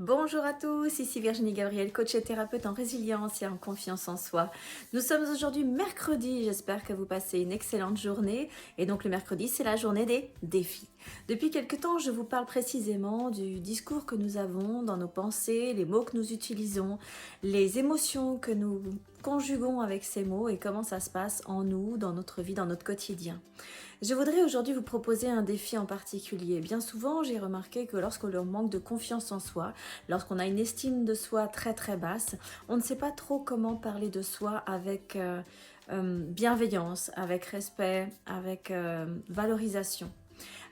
Bonjour à tous, ici Virginie Gabriel, coach et thérapeute en résilience et en confiance en soi. Nous sommes aujourd'hui mercredi, j'espère que vous passez une excellente journée. Et donc le mercredi, c'est la journée des défis. Depuis quelque temps, je vous parle précisément du discours que nous avons dans nos pensées, les mots que nous utilisons, les émotions que nous conjuguons avec ces mots et comment ça se passe en nous, dans notre vie, dans notre quotidien. Je voudrais aujourd'hui vous proposer un défi en particulier. Bien souvent, j'ai remarqué que lorsqu'on manque de confiance en soi, lorsqu'on a une estime de soi très très basse, on ne sait pas trop comment parler de soi avec bienveillance, avec respect, avec valorisation.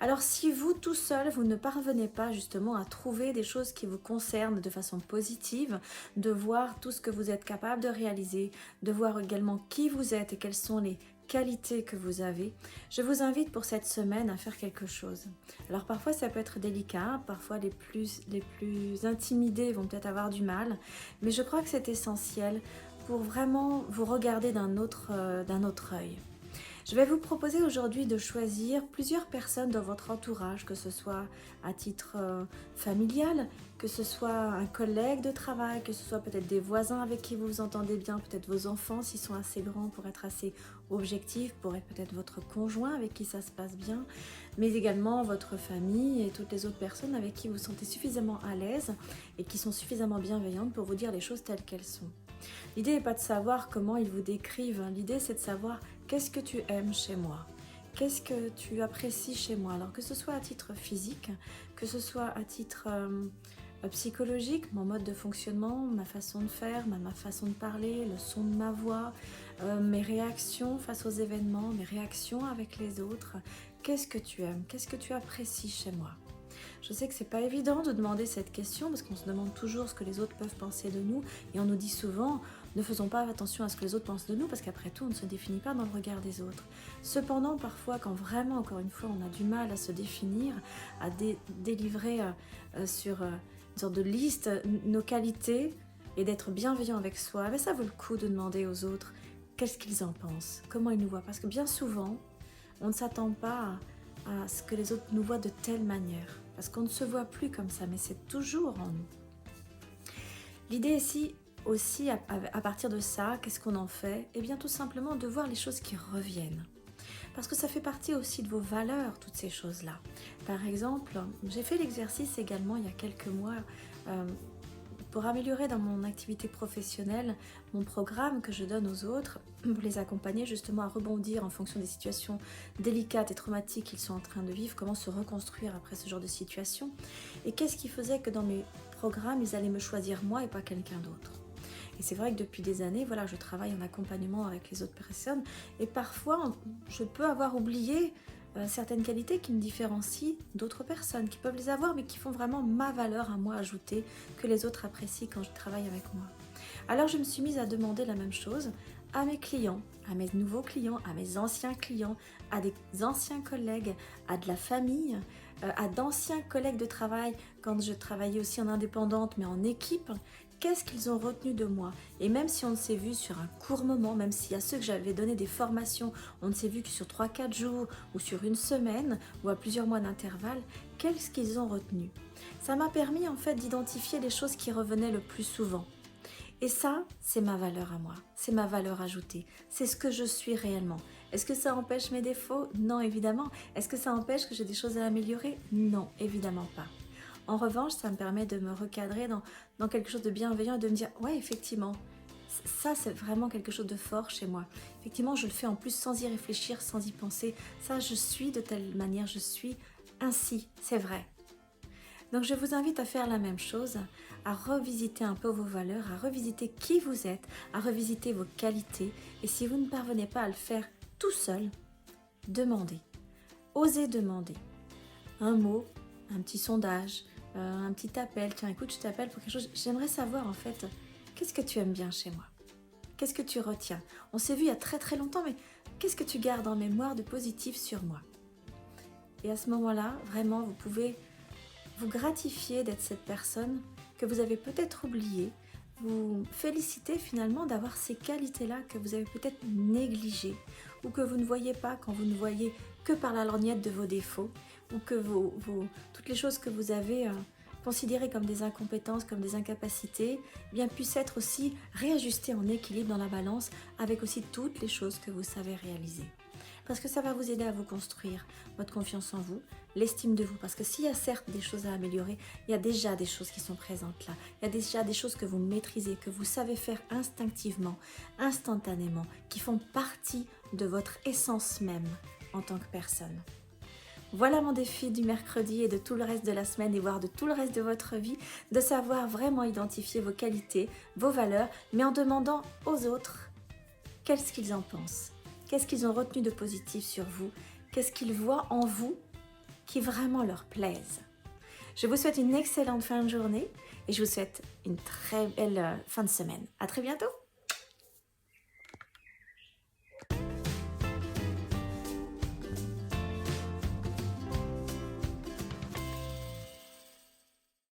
Alors si vous tout seul, vous ne parvenez pas justement à trouver des choses qui vous concernent de façon positive, de voir tout ce que vous êtes capable de réaliser, de voir également qui vous êtes et quelles sont les qualités que vous avez, je vous invite pour cette semaine à faire quelque chose. Alors parfois ça peut être délicat, parfois les plus intimidés vont peut-être avoir du mal, mais je crois que c'est essentiel pour vraiment vous regarder d'un autre œil. Je vais vous proposer aujourd'hui de choisir plusieurs personnes dans votre entourage, que ce soit à titre familial, que ce soit un collègue de travail, que ce soit peut-être des voisins avec qui vous vous entendez bien, peut-être vos enfants s'ils sont assez grands pour être assez objectifs, pour être peut-être votre conjoint avec qui ça se passe bien, mais également votre famille et toutes les autres personnes avec qui vous vous sentez suffisamment à l'aise et qui sont suffisamment bienveillantes pour vous dire les choses telles qu'elles sont. L'idée n'est pas de savoir comment ils vous décrivent, l'idée c'est de savoir qu'est-ce que tu aimes chez moi, qu'est-ce que tu apprécies chez moi. Alors que ce soit à titre physique, que ce soit à titre psychologique, mon mode de fonctionnement, ma façon de faire, ma façon de parler, le son de ma voix, mes réactions face aux événements, mes réactions avec les autres. Qu'est-ce que tu aimes, qu'est-ce que tu apprécies chez moi? Je sais que c'est pas évident de demander cette question parce qu'on se demande toujours ce que les autres peuvent penser de nous et on nous dit souvent ne faisons pas attention à ce que les autres pensent de nous parce qu'après tout on ne se définit pas dans le regard des autres. Cependant parfois quand vraiment encore une fois on a du mal à se définir, à délivrer sur une sorte de liste nos qualités et d'être bienveillant avec soi, mais ça vaut le coup de demander aux autres qu'est-ce qu'ils en pensent, comment ils nous voient parce que bien souvent on ne s'attend pas à ce que les autres nous voient de telle manière. Parce qu'on ne se voit plus comme ça, mais c'est toujours en nous. L'idée ici aussi, à partir de ça, qu'est-ce qu'on en fait? Eh bien tout simplement de voir les choses qui reviennent. Parce que ça fait partie aussi de vos valeurs, toutes ces choses-là. Par exemple, j'ai fait l'exercice également il y a quelques mois pour améliorer dans mon activité professionnelle mon programme que je donne aux autres, pour les accompagner justement à rebondir en fonction des situations délicates et traumatiques qu'ils sont en train de vivre, comment se reconstruire après ce genre de situation. Et qu'est-ce qui faisait que dans mes programmes, ils allaient me choisir moi et pas quelqu'un d'autre. Et c'est vrai que depuis des années, voilà, je travaille en accompagnement avec les autres personnes et parfois je peux avoir oublié certaines qualités qui me différencient d'autres personnes, qui peuvent les avoir mais qui font vraiment ma valeur à moi ajoutée, que les autres apprécient quand je travaille avec moi. Alors je me suis mise à demander la même chose à mes clients, à mes nouveaux clients, à mes anciens clients, à des anciens collègues, à de la famille, à d'anciens collègues de travail quand je travaillais aussi en indépendante mais en équipe. Qu'est-ce qu'ils ont retenu de moi? Et même si on ne s'est vu sur un court moment, même s'il y a ceux que j'avais donné des formations, on ne s'est vu que sur 3-4 jours ou sur une semaine ou à plusieurs mois d'intervalle, qu'est-ce qu'ils ont retenu? Ça m'a permis en fait d'identifier les choses qui revenaient le plus souvent. Et ça, c'est ma valeur à moi, c'est ma valeur ajoutée, c'est ce que je suis réellement. Est-ce que ça empêche mes défauts? Non, évidemment. Est-ce que ça empêche que j'ai des choses à améliorer? Non, évidemment pas. En revanche, ça me permet de me recadrer dans quelque chose de bienveillant et de me dire, ouais, effectivement, ça c'est vraiment quelque chose de fort chez moi. Effectivement, je le fais en plus sans y réfléchir, sans y penser. Ça, je suis de telle manière, je suis ainsi, c'est vrai. Donc je vous invite à faire la même chose, à revisiter un peu vos valeurs, à revisiter qui vous êtes, à revisiter vos qualités. Et si vous ne parvenez pas à le faire tout seul, demandez. Osez demander. Un mot, un petit sondage, un petit appel. Tiens, écoute, je t'appelle pour quelque chose. J'aimerais savoir en fait, qu'est-ce que tu aimes bien chez moi? Qu'est-ce que tu retiens? On s'est vu il y a très très longtemps, mais qu'est-ce que tu gardes en mémoire de positif sur moi? Et à ce moment-là, vraiment, vous pouvez vous gratifier d'être cette personne que vous avez peut-être oubliée, vous féliciter finalement d'avoir ces qualités-là que vous avez peut-être négligées ou que vous ne voyez pas quand vous ne voyez que par la lorgnette de vos défauts ou que toutes les choses que vous avez considérées comme des incompétences, comme des incapacités, eh bien puissent être aussi réajustées en équilibre dans la balance avec aussi toutes les choses que vous savez réaliser. Parce que ça va vous aider à vous construire votre confiance en vous, l'estime de vous. Parce que s'il y a certes des choses à améliorer, il y a déjà des choses qui sont présentes là. Il y a déjà des choses que vous maîtrisez, que vous savez faire instinctivement, instantanément, qui font partie de votre essence même en tant que personne. Voilà mon défi du mercredi et de tout le reste de la semaine et voire de tout le reste de votre vie, de savoir vraiment identifier vos qualités, vos valeurs, mais en demandant aux autres qu'est-ce qu'ils en pensent. Qu'est-ce qu'ils ont retenu de positif sur vous? Qu'est-ce qu'ils voient en vous qui vraiment leur plaise? Je vous souhaite une excellente fin de journée et je vous souhaite une très belle fin de semaine. À très bientôt!